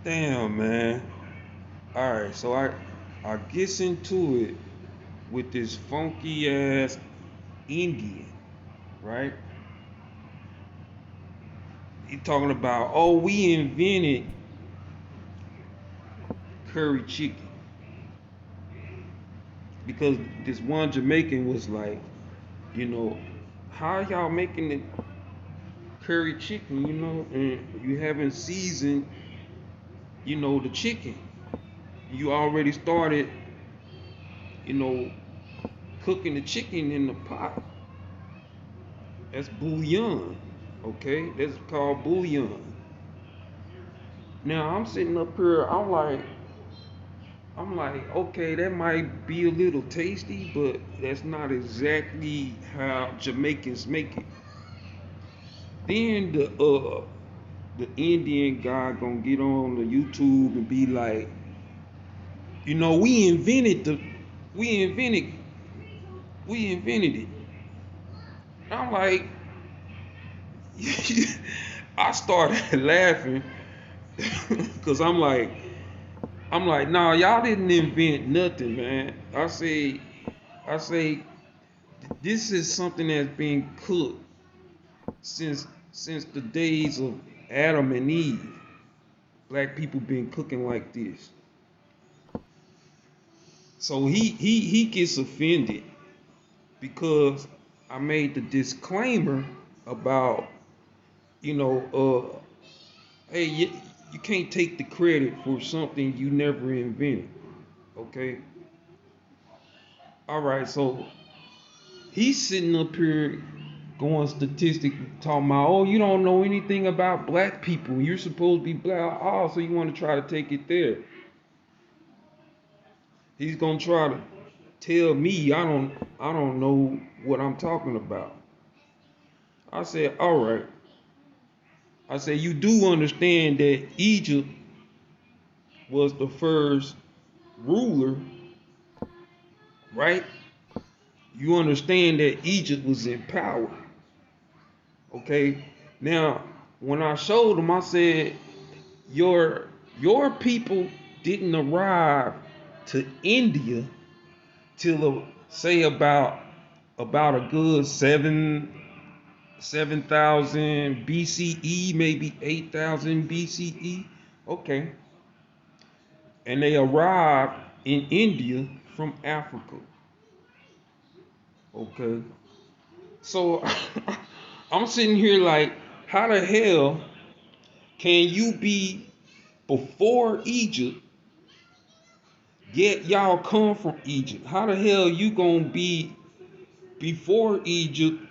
Damn, man. All right, so I gets into it with this funky ass Indian, right? He talking about, oh, we invented curry chicken because this one Jamaican was like, you know, how y'all making the curry chicken, and you haven't seasoned, the chicken. You already started, you know, cooking the chicken in the pot. That's bouillon, okay? That's called bouillon. Now I'm sitting up here, I'm like, okay, that might be a little tasty, but that's not exactly how Jamaicans make it. Then the Indian guy gonna get on the YouTube and be like, we we invented, we invented it. I'm like, I started laughing because I'm like, nah, y'all didn't invent nothing, man. I say, this is something that's been cooked since the days of Adam and Eve. Black people been cooking like this. So he gets offended because I made the disclaimer about, you know, hey, you can't take the credit for something you never invented. Okay. All right. So he's sitting up here going statistic talking about, oh, you don't know anything about black people. You're supposed to be black. Oh, so you want to try to take it there. He's gonna try to tell me I don't know what I'm talking about. I said, all right. I said, you do understand that Egypt was the first ruler, right? You understand that Egypt was in power. Okay. Now, when I showed him, I said, your people didn't arrive to India till say about a good 7,000 BCE, maybe 8,000 BCE. Okay. And they arrived in India from Africa. Okay. So I'm sitting here like, how the hell can you be before Egypt, yet y'all come from Egypt? How the hell you gonna be before Egypt,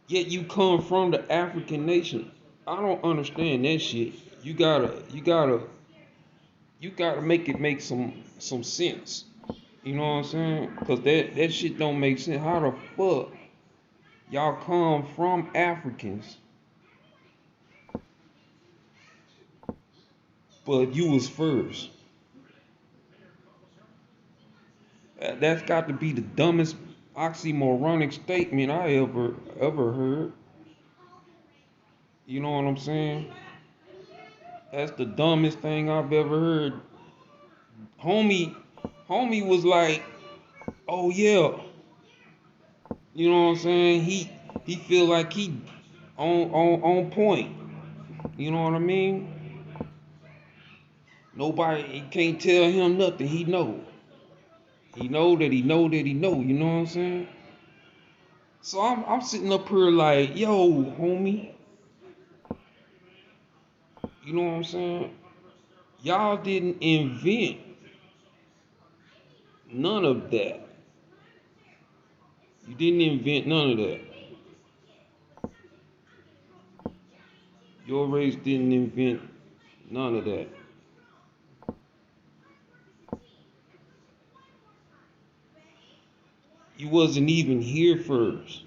yet you come from the African nation? I don't understand that shit. You gotta make it make some sense. You know what I'm saying? Cause that shit don't make sense. How the fuck y'all come from Africans, but you was first? That's got to be the dumbest oxymoronic statement I ever heard. You know what I'm saying? That's the dumbest thing I've ever heard. Homie, homie was like, "Oh yeah," you know what I'm saying? He feel like he on point. You know what I mean? Nobody he can't tell him nothing. He know. He know that he know that he know. You know what I'm saying? So I'm sitting up here like, yo, homie, you know what I'm saying? Y'all didn't invent none of that. You didn't invent none of that. Your race didn't invent none of that. You wasn't even here first.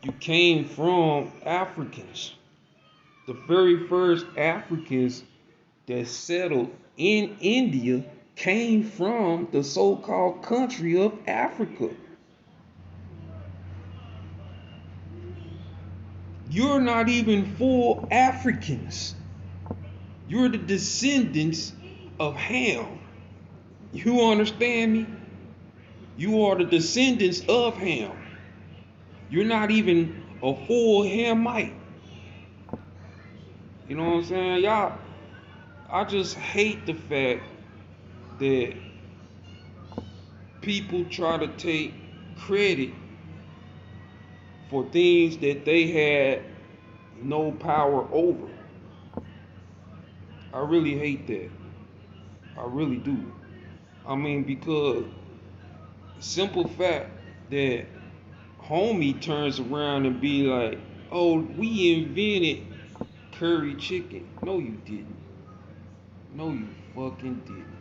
You came from Africans. The very first Africans that settled in India came from the so-called country of Africa. You're not even full Africans. You're the descendants of Ham. You understand me? You are the descendants of Ham. You're not even a full Hamite. You know what I'm saying? Y'all, I just hate the fact that people try to take credit for things that they had no power over. I really hate that. I really do. I mean, because simple fact that homie turns around and be like, oh, we invented curry chicken. No, you didn't. No, you fucking didn't.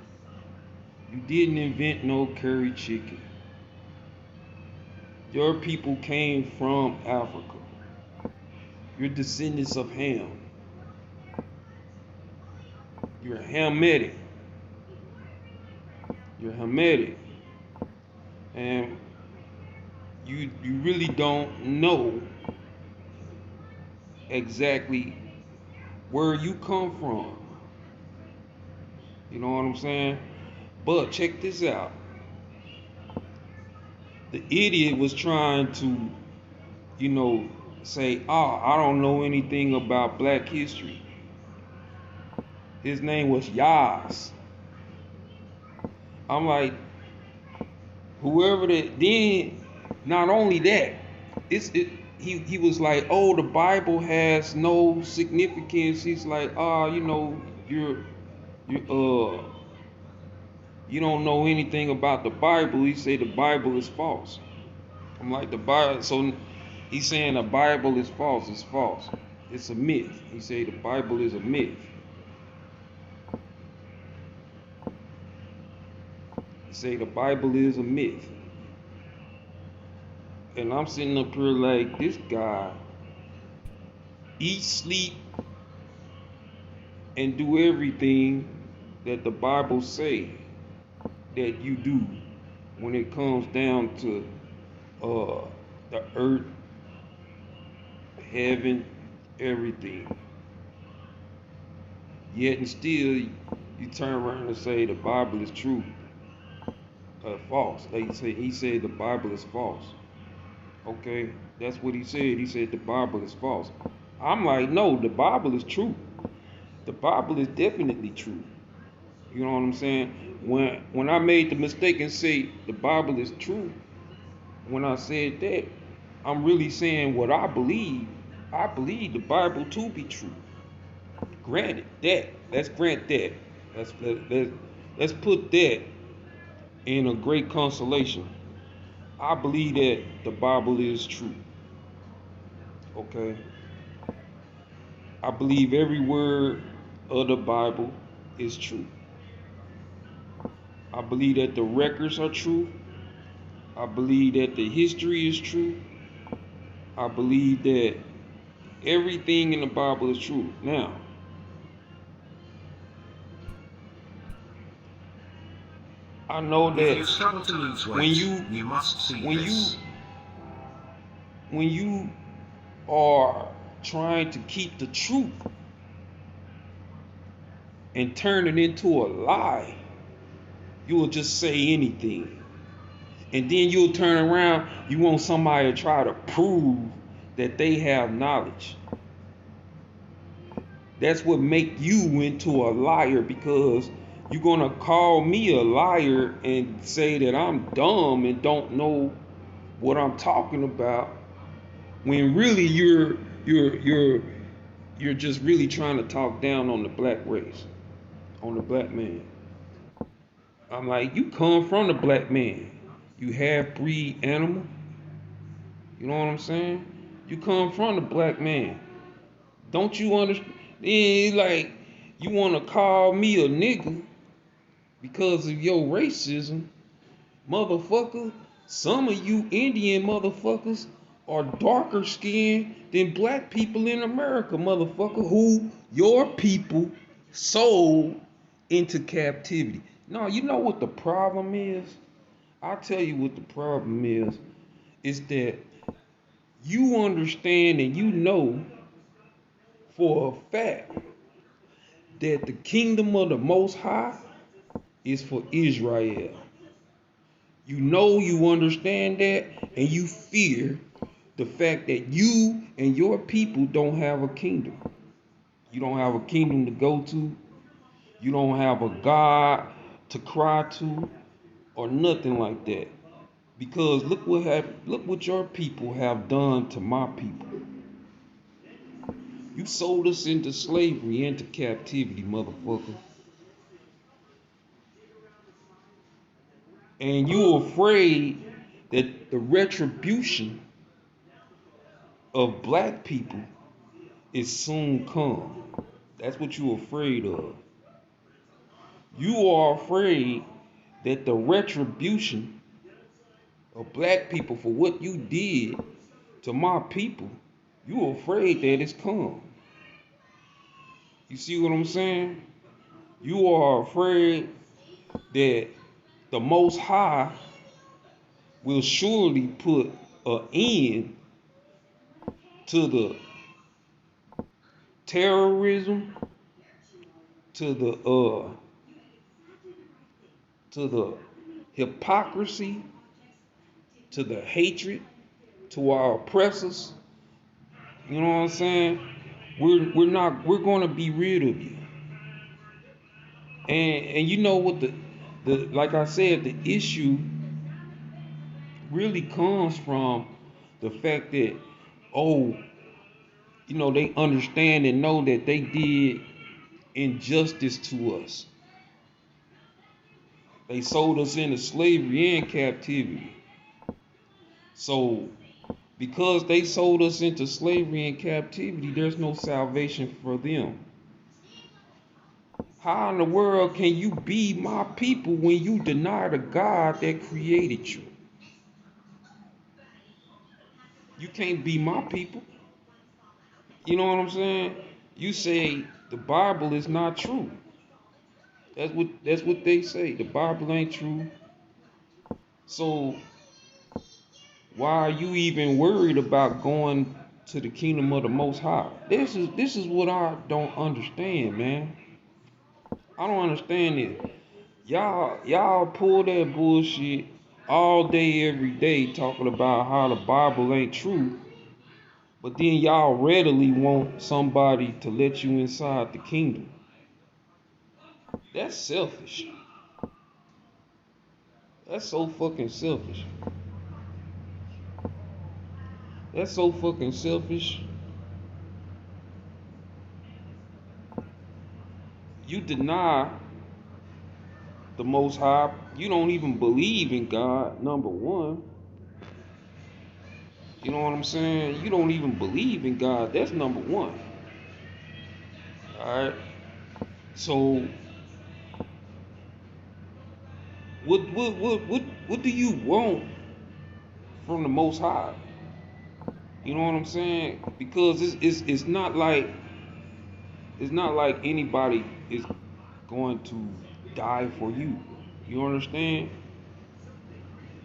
You didn't invent no curry chicken. Your people came from Africa. You're descendants of Ham. You're Hamitic. You're Hamitic. And you really don't know exactly where you come from. You know what I'm saying? But check this out. The idiot was trying to, you know, say, oh, I don't know anything about black history. His name was Yas. I'm like, whoever that, then not only that, he was like, oh, the Bible has no significance. He's like, you know, you you don't know anything about the Bible. He said the Bible is false. I'm like, the Bible, so he's saying the Bible is false. It's false. It's a myth. He said the Bible is a myth. He said the Bible is a myth. And I'm sitting up here like, this guy eat, sleep, and do everything that the Bible say that you do when it comes down to the earth, heaven, everything. Yet and still, you turn around and say the Bible is true, false. He said the Bible is false. Okay, that's what he said. He said the Bible is false. I'm like, no, the Bible is true. The Bible is definitely true. You know what I'm saying? When I made the mistake and say the Bible is true, when I said that, I'm really saying what I believe. I believe the Bible to be true. Granted that. Let's grant that. Let's put that in a great consolation. I believe that the Bible is true. Okay? I believe every word of the Bible is true. I believe that the records are true. I believe that the history is true. I believe that everything in the Bible is true. Now, I know that if you struggle to lose weight, you must see when this. when you are trying to keep the truth and turn it into a lie, you will just say anything. And then you'll turn around, you want somebody to try to prove that they have knowledge. That's what make you into a liar, because you're gonna call me a liar and say that I'm dumb and don't know what I'm talking about, when really you're you're just really trying to talk down on the black race, on the black man. I'm like, you come from the black man. You half breed animal. You know what I'm saying? You come from the black man. Don't you understand? Like, you want to call me a nigga because of your racism, motherfucker. Some of you Indian motherfuckers are darker skinned than black people in America, motherfucker, who your people sold into captivity. No, you know what the problem is? I'll tell you what the problem is that you understand and you know for a fact that the kingdom of the Most High is for Israel. You know, you understand that, and you fear the fact that you and your people don't have a kingdom. You don't have a kingdom to go to. You don't have a God to cry to, or nothing like that. Because look what your people have done to my people. You sold us into slavery, into captivity, motherfucker. And you're afraid that the retribution of black people is soon come. That's what you're afraid of. You are afraid that the retribution of black people for what you did to my people, you're afraid that it's come. You see what I'm saying? You are afraid that the Most High will surely put an end to the terrorism, to the hypocrisy, to the hatred, to our oppressors. You know what I'm saying? We're gonna be rid of you. And you know what the like I said, the issue really comes from the fact that, oh, you know, they understand and know that they did injustice to us. They sold us into slavery and captivity. So because they sold us into slavery and captivity, there's no salvation for them. How in the world can you be my people when you deny the God that created you? You can't be my people. You know what I'm saying? You say the Bible is not true. That's what they say. The Bible ain't true. So why are you even worried about going to the kingdom of the Most High? This is what I don't understand, man. I don't understand it. Y'all pull that bullshit all day, every day, talking about how the Bible ain't true, but then y'all readily want somebody to let you inside the kingdom. That's selfish. That's so fucking selfish. That's so fucking selfish. You deny the Most High. You don't even believe in God, number one. You know what I'm saying? You don't even believe in God. That's number one. All right. So what do you want from the Most High? You know what I'm saying? Because it's not like anybody is going to die for you. You understand?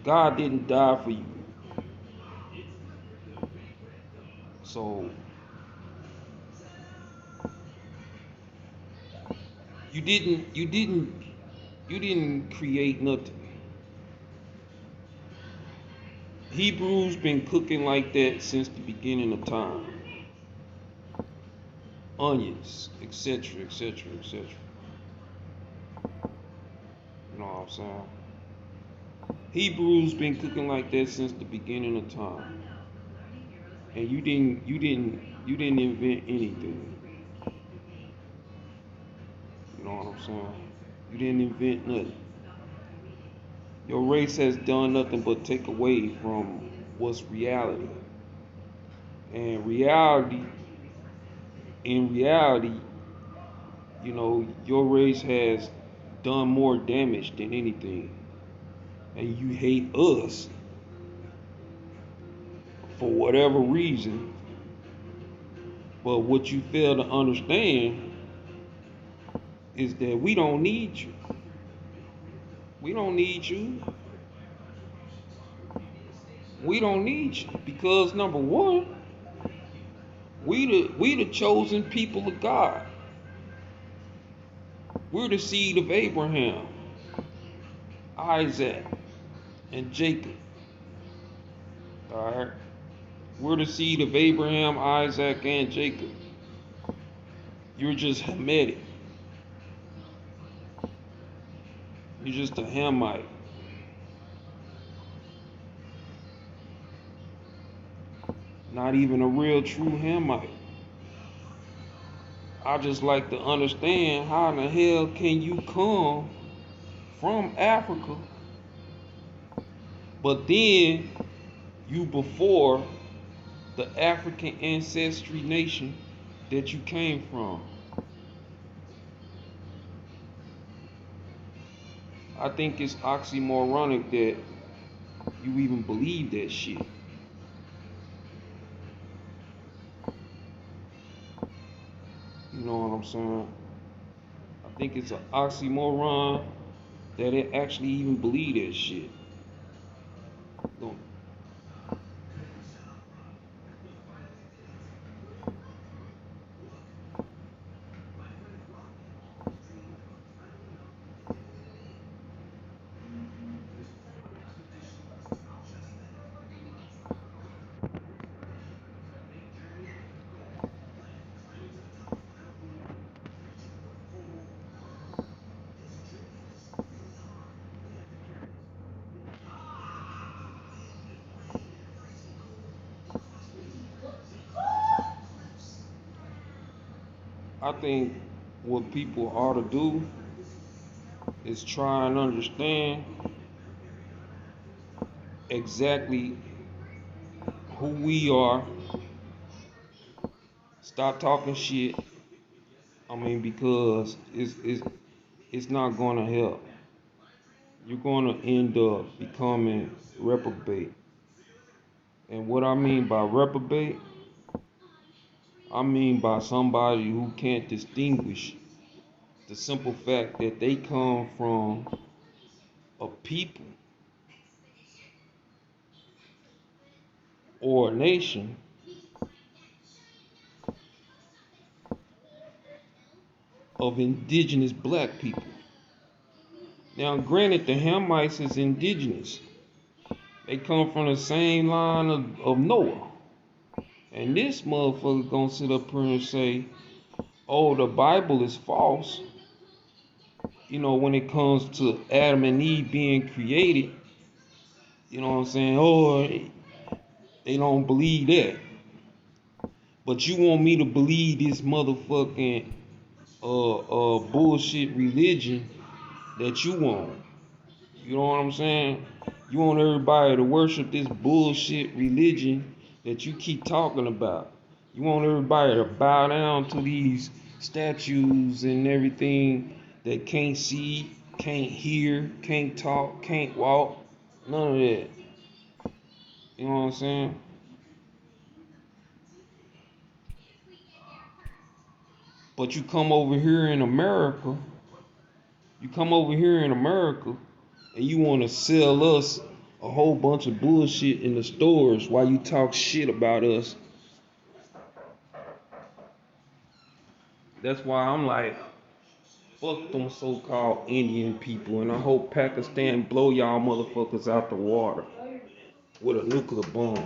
God didn't die for you. So you didn't create nothing. Hebrews been cooking like that since the beginning of time. Onions, etc., etc., etc. You know what I'm saying? Hebrews been cooking like that since the beginning of time. And you didn't invent anything. You know what I'm saying? You didn't invent nothing. Your race has done nothing but take away from what's reality. And in reality, you know, your race has done more damage than anything. And you hate us for whatever reason. But what you fail to understand is that we don't need you. We don't need you. We don't need you because number one, we the chosen people of God. We're the seed of Abraham, Isaac, and Jacob. Alright? We're the seed of Abraham, Isaac, and Jacob. You're just Hamitic. You're just a Hamite. Not even a real true Hamite. I just like to understand how in the hell can you come from Africa, but then you before the African ancestry nation that you came from. I think it's oxymoronic that you even believe that shit. You know what I'm saying? I think it's an oxymoron that it actually even believe that shit. Don't- I think what people ought to do is try and understand exactly who we are. Stop talking shit. I mean, because it's not gonna help. You're gonna end up becoming reprobate. And what I mean by reprobate, I mean by somebody who can't distinguish the simple fact that they come from a people or a nation of indigenous black people. Now, granted, the Hamites is indigenous. They come from the same line of Noah. And this motherfucker gonna sit up here and say, oh, the Bible is false. You know, when it comes to Adam and Eve being created, you know what I'm saying? Oh, they don't believe that. But you want me to believe this motherfucking bullshit religion that you want. You know what I'm saying? You want everybody to worship this bullshit religion that you keep talking about. You want everybody to bow down to these statues and everything that can't see, can't hear, can't talk, can't walk. None of that. You know what I'm saying? But you come over here in America and you want to sell us a whole bunch of bullshit in the stores while you talk shit about us. That's why I'm like, fuck them so-called Indian people, and I hope Pakistan blow y'all motherfuckers out the water with a nuclear bomb.